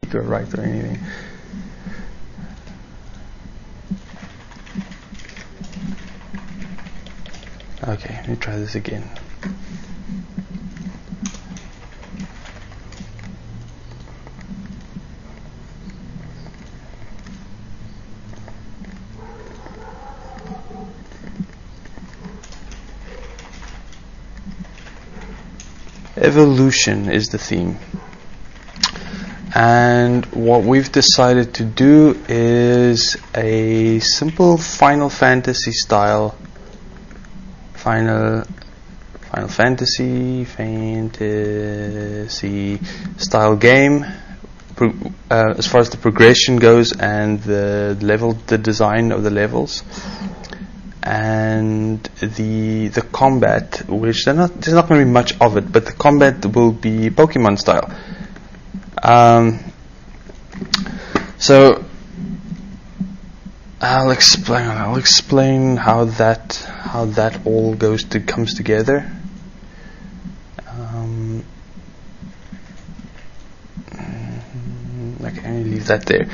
go right or anything. Okay, let me try this again. Evolution is the theme. And what we've decided to do is a simple Final Fantasy style Final Fantasy style game, as far as the progression goes and the design of the levels, and the combat, which there's not going to be much of it, but the combat will be Pokemon style. So I'll explain how that all comes together. Okay, I'll leave that there.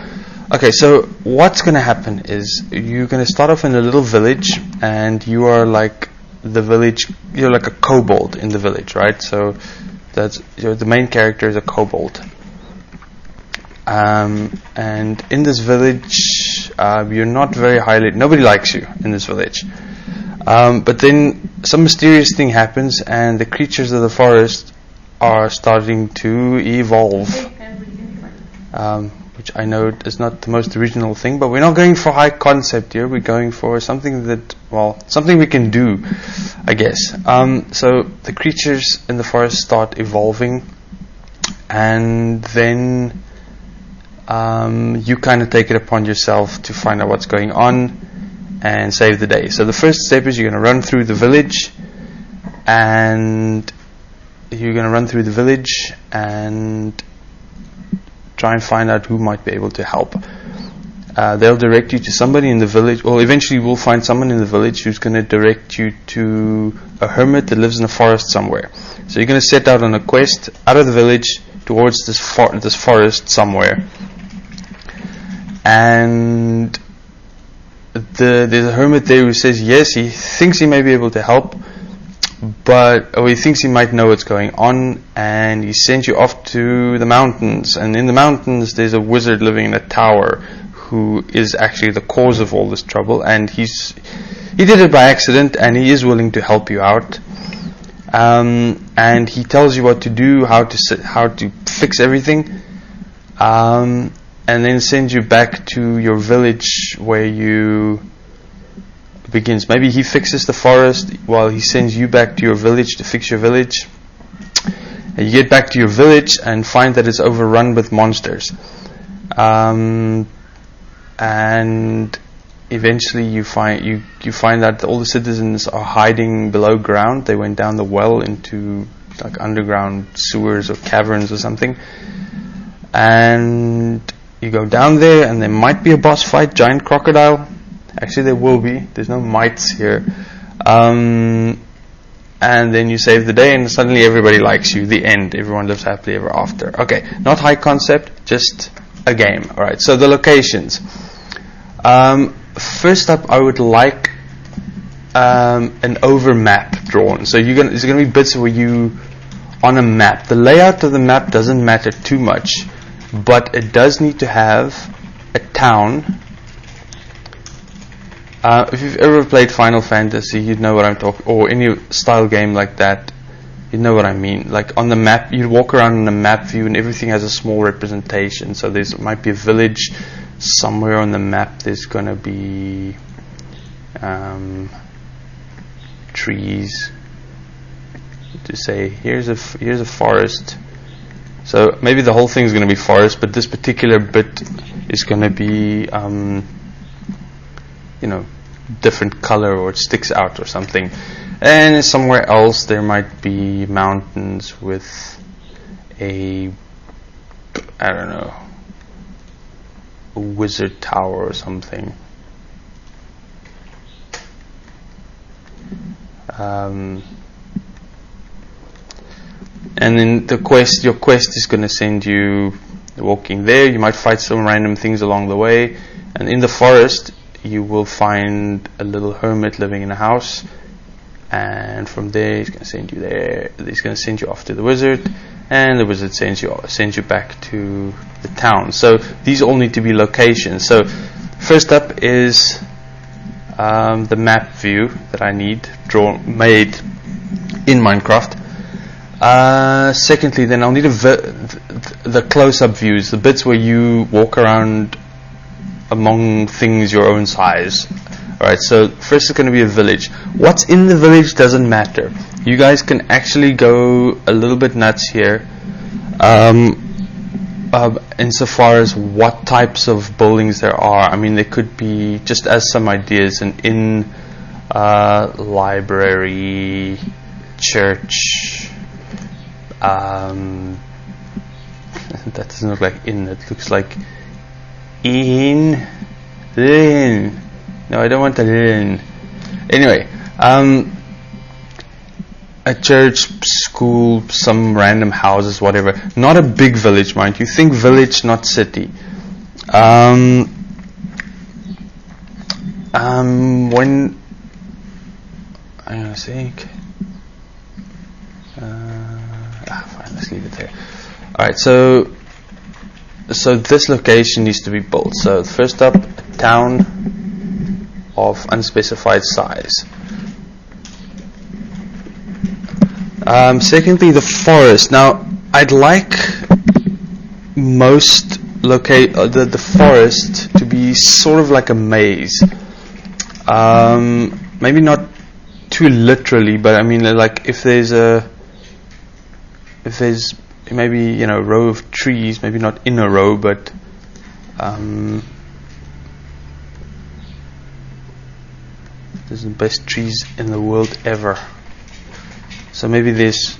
Okay, so what's going to happen is you're going to start off in a little village, and you are like the village. You're like a kobold in the village, right? So the main character is a kobold. And in this village, you're not very highly. Nobody likes you in this village. But then some mysterious thing happens, and the creatures of the forest are starting to evolve. Which I know is not the most original thing, but we're not going for high concept here. We're going for something something we can do, I guess. So the creatures in the forest start evolving, and then you kind of take it upon yourself to find out what's going on and save the day. So the first step is you're going to run through the village, and try and find out who might be able to help. They'll direct you to somebody in the village. Well, eventually we'll find someone in the village who's going to direct you to a hermit that lives in a forest somewhere. So you're going to set out on a quest out of the village towards this forest somewhere. And there's a hermit there who says yes, he thinks he may be able to help, or he thinks he might know what's going on, and he sends you off to the mountains. And in the mountains there's a wizard living in a tower who is actually the cause of all this trouble, and he did it by accident, and he is willing to help you out. And he tells you what to do, how to fix everything, and then sends you back to your village where you begins. Maybe he fixes the forest while he sends you back to your village to fix your village. And you get back to your village and find that it's overrun with monsters. And eventually you find out that all the citizens are hiding below ground. They went down the well into like underground sewers or caverns or something. And you go down there, and there might be a boss fight, giant crocodile. Actually, there will be. There's no mites here. And then you save the day, and suddenly everybody likes you. The end. Everyone lives happily ever after. Okay, not high concept, just a game. All right. So the locations. First up, I would like an over map drawn. So there's going to be bits where you on a map. The layout of the map doesn't matter too much, but it does need to have a town. If you've ever played Final Fantasy, you'd know what I'm talking, or any style game like that, you'd know what I mean. Like on the map, you walk around in a map view, and everything has a small representation. So there might be a village somewhere on the map. There's going to be trees to say here's a forest. So maybe the whole thing is going to be forest, but this particular bit is going to be different color, or it sticks out or something. And somewhere else there might be mountains with a wizard tower or something. And then your quest is going to send you walking there, you might fight some random things along the way, and in the forest you will find a little hermit living in a house, and from there he's going to send you there. He's going to send you off to the wizard, and the wizard sends you back to the town. So these all need to be locations. So first up is the map view that I need made in Minecraft. Secondly, then I'll need the close-up views, the bits where you walk around among things your own size. Alright, so first it's going to be a village. What's in the village doesn't matter. You guys can actually go a little bit nuts here insofar as what types of buildings there are. I mean, there could be, just as some ideas, an inn, library, church. That doesn't look like inn, it looks like inn. No, I don't want the inn. Anyway, a church, school, some random houses, whatever. Not a big village, mind you. Think village, not city. When I'm gonna think. Fine, let's leave it there. Alright, so this location needs to be built. So first up, a town of unspecified size. Secondly, the forest. Now, I'd like most the forest to be sort of like a maze. Maybe not too literally, but I mean, like if there's maybe a row of trees, maybe not in a row, but there's the best trees in the world ever. So maybe there's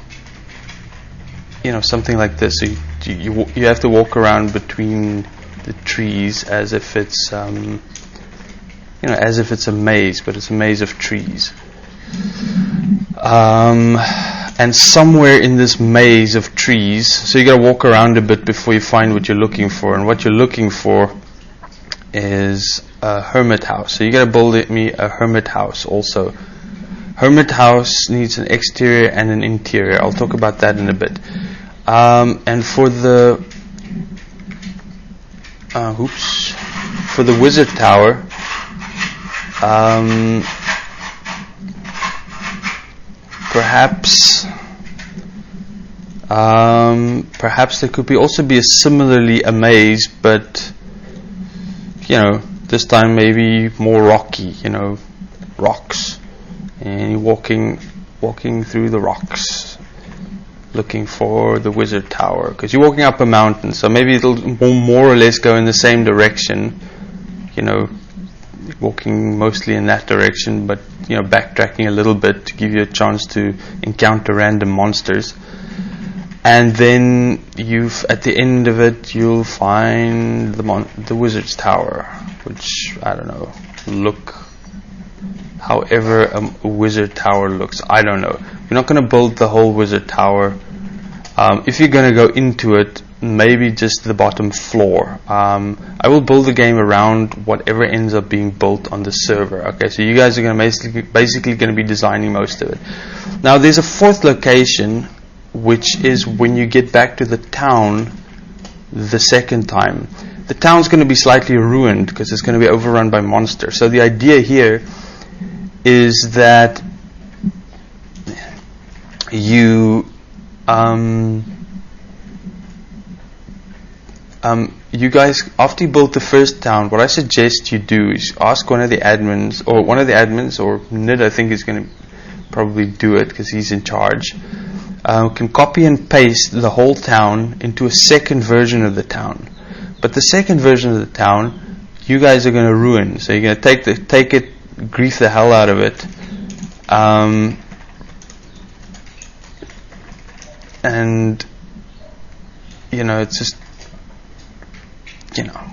something like this. So you have to walk around between the trees as if it's as if it's a maze, but it's a maze of trees. And somewhere in this maze of trees, so you got to walk around a bit before you find what you're looking for. And what you're looking for is a hermit house. So you got to build me a hermit house also. Hermit house needs an exterior and an interior. I'll talk about that in a bit. And for the wizard tower, perhaps there could also be a similarly a maze, but this time maybe more rocky, rocks, and you're walking through the rocks looking for the wizard tower, because you're walking up a mountain, so maybe it'll more or less go in the same direction, walking mostly in that direction, but backtracking a little bit to give you a chance to encounter random monsters. And then at the end of it, you'll find the wizard's tower, which I don't know, however a wizard tower looks. I don't know. We're not going to build the whole wizard tower. If you're going to go into it, maybe just the bottom floor. I will build the game around whatever ends up being built on the server. Okay, so you guys are going to basically going to be designing most of it. Now, there's a fourth location, which is when you get back to the town the second time. The town's going to be slightly ruined because it's going to be overrun by monsters. So the idea here is that you guys, after you build the first town, what I suggest you do is ask one of the admins, or Nid, I think, is going to probably do it because he's in charge. Can copy and paste the whole town into a second version of the town. But the second version of the town, you guys are going to ruin. So you're going to take it, grief the hell out of it, and it's just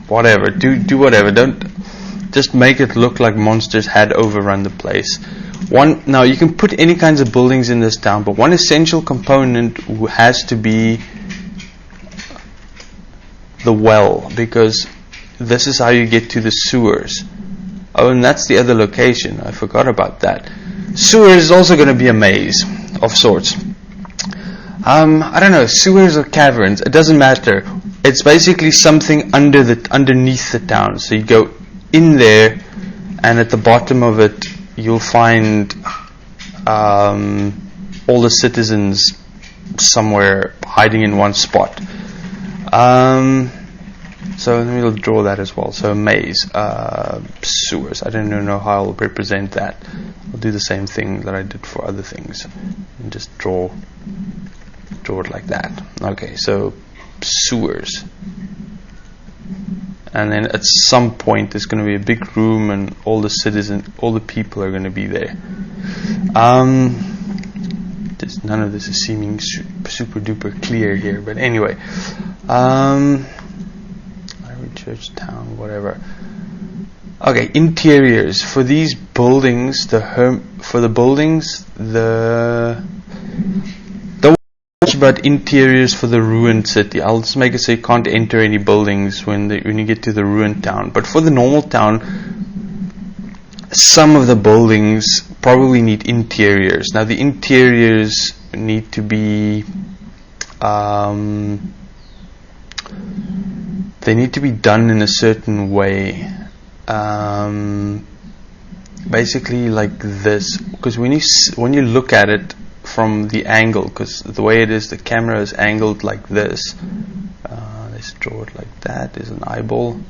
whatever. Do whatever. Don't just make it look like monsters had overrun the place. Now you can put any kinds of buildings in this town, but one essential component has to be the well, because this is how you get to the sewers. Oh, and that's the other location. I forgot about that. Sewers is also going to be a maze of sorts. I don't know, sewers or caverns, it doesn't matter. It's basically something underneath the town. So you go in there, and at the bottom of it, you'll find all the citizens somewhere hiding in one spot. So we'll draw that as well. So maze, sewers. I don't know how I'll represent that. I'll do the same thing that I did for other things, and just draw it like that. Okay, so sewers, and then at some point there's going to be a big room, and all the people are going to be there. None of this is seeming super duper clear here, but anyway, church, town, whatever. Okay, interiors for these buildings. But interiors for the ruined city. I'll just make it so you can't enter any buildings when you get to the ruined town. But for the normal town, some of the buildings probably need interiors. Now the interiors need to be they need to be done in a certain way. Basically like this, because when you look at it from the angle, because the way it is, the camera is angled like this. Let's draw it like that. There's an eyeball.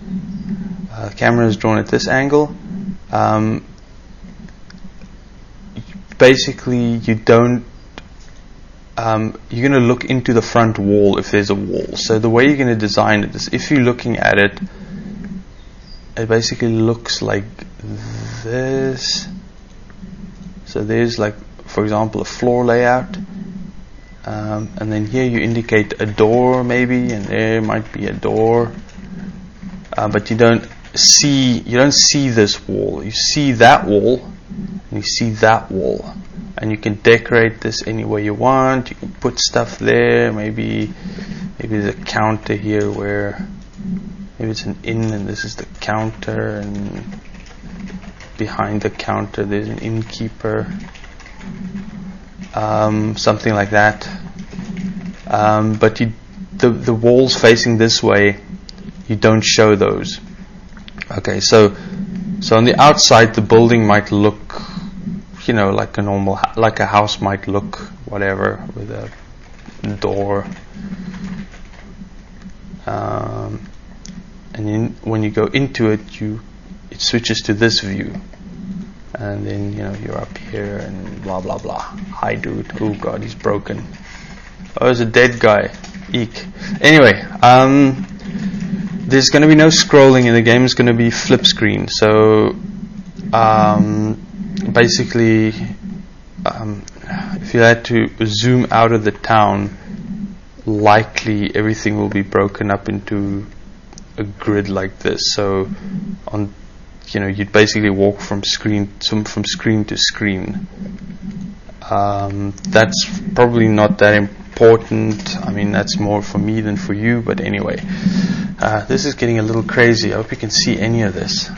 The camera is drawn at this angle. Basically, you don't. You're going to look into the front wall if there's a wall. So the way you're going to design it is, if you're looking at it, it basically looks like this. So there's, like, for example, a floor layout, and then here you indicate a door maybe, and there might be a door, but you don't see this wall. You see that wall, and you see that wall, and you can decorate this any way you want. You can put stuff there. Maybe there's a counter here where maybe it's an inn, and this is the counter, and behind the counter there's an innkeeper. Something like that. But the walls facing this way, you don't show those. Okay, so on the outside the building might look, like a normal, like a house might look, whatever, with a door. And then when you go into it, it switches to this view. And then, you're up here and blah, blah, blah. Hi, dude. Oh, God, he's broken. Oh, there's a dead guy. Eek. Anyway, there's going to be no scrolling in the game. It's going to be flip screen. So, basically, if you had to zoom out of the town, likely everything will be broken up into a grid like this. So, you'd basically walk from screen to screen. That's probably not that important. I mean, that's more for me than for you, but anyway, this is getting a little crazy. I hope you can see any of this.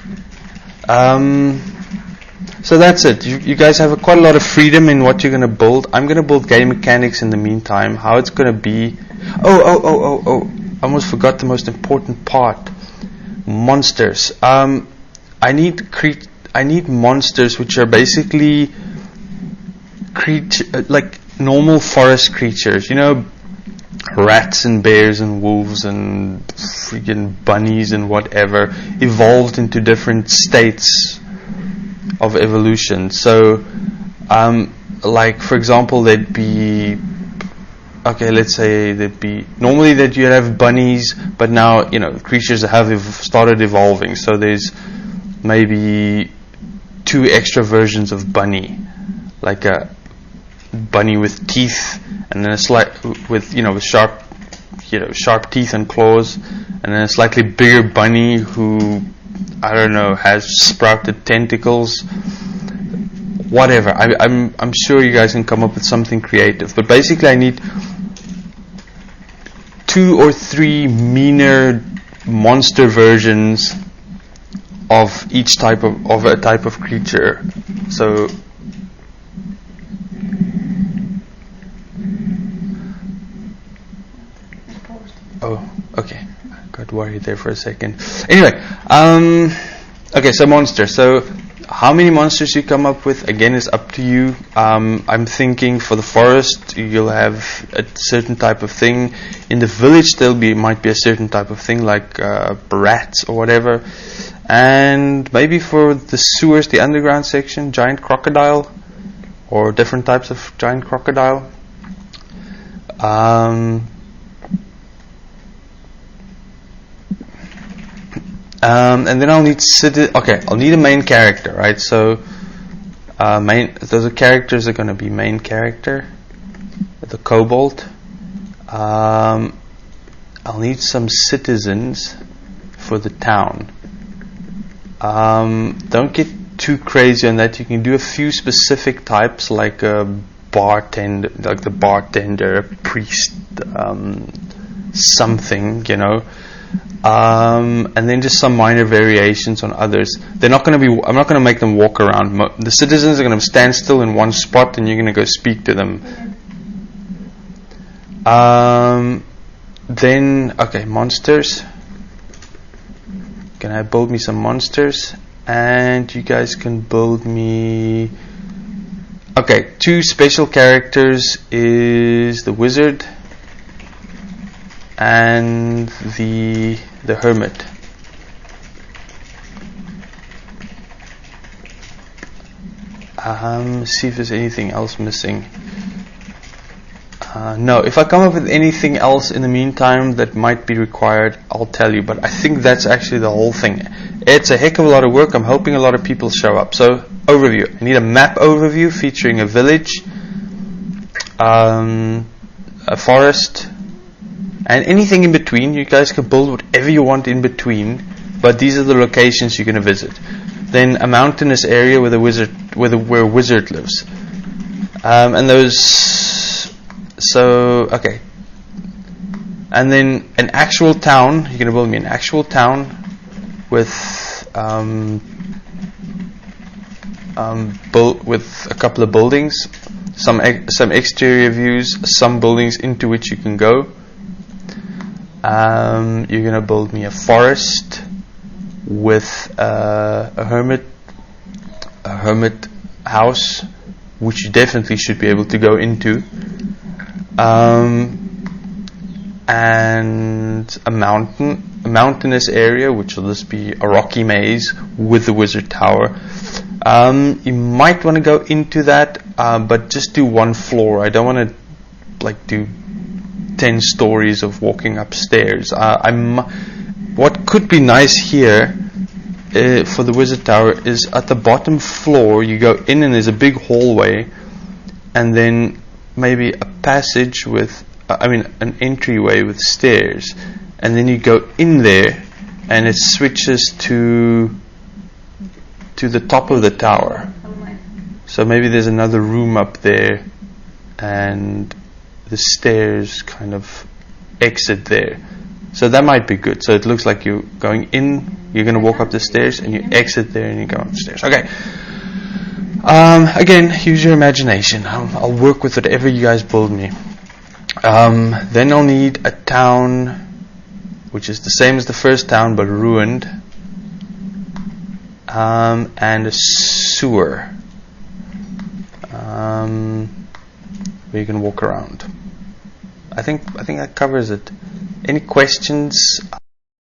So that's it. You guys have quite a lot of freedom in what you're going to build. I'm going to build game mechanics in the meantime. How it's going to be. Oh! I almost forgot the most important part. Monsters. I need monsters which are basically like normal forest creatures, rats and bears and wolves and freaking bunnies and whatever, evolved into different states of evolution. So, like for example, let's say normally that you have bunnies, but now creatures have started evolving. So there's maybe 2 extra versions of bunny, like a bunny with teeth, and then with sharp teeth and claws, and then a slightly bigger bunny who, I don't know, has sprouted tentacles. Whatever. I'm sure you guys can come up with something creative. But basically, I need 2 or 3 meaner monster versions of each type of a type of creature. So okay, got worried there for a second. Anyway, okay, so monster. So how many monsters you come up with, again, is up to you. I'm thinking for the forest you'll have a certain type of thing. In the village might be a certain type of thing, like rats or whatever. And maybe for the sewers, the underground section, giant crocodile, or different types of giant crocodile. And then I'll need I'll need a main character, right? So those characters are going to be main character, the kobold. I'll need some citizens for the town. Don't get too crazy on that. You can do a few specific types, like a bartender, a priest, something, you know. And then just some minor variations on others. They're not going to be. I'm not going to make them walk around. The citizens are going to stand still in one spot, and you're going to go speak to them. Then monsters. Can I build me some monsters? And you guys can build me. Okay, 2 special characters is the wizard and the hermit. See if there's anything else missing. No, if I come up with anything else in the meantime that might be required, I'll tell you, but I think that's actually the whole thing. It's a heck of a lot of work. I'm hoping a lot of people show up. So, overview. I need a map overview featuring a village, a forest, and anything in between. You guys can build whatever you want in between, but these are the locations you're going to visit. Then a mountainous area where where a wizard lives, and those. So okay, and then an actual town. You're going to build me an actual town with with a couple of buildings, some exterior views, some buildings into which you can go. You're going to build me a forest with a hermit house, which you definitely should be able to go into, and a mountainous area, which will just be a rocky maze with the wizard tower. You might want to go into that, but just do 1 floor. I don't want to do 10 stories of walking upstairs. What could be nice here for the wizard tower is at the bottom floor you go in and there's a big hallway, and then maybe a passage with an entryway with stairs, and then you go in there and it switches to the top of the tower. So maybe there's another room up there and the stairs kind of exit there. So that might be good. So it looks like you're going in, you're going to walk up the stairs, and you exit there and you go up the stairs. Okay. Again, use your imagination. I'll work with whatever you guys build me. Then I'll need a town which is the same as the first town but ruined, and a sewer where you can walk around. I think that covers it. Any questions?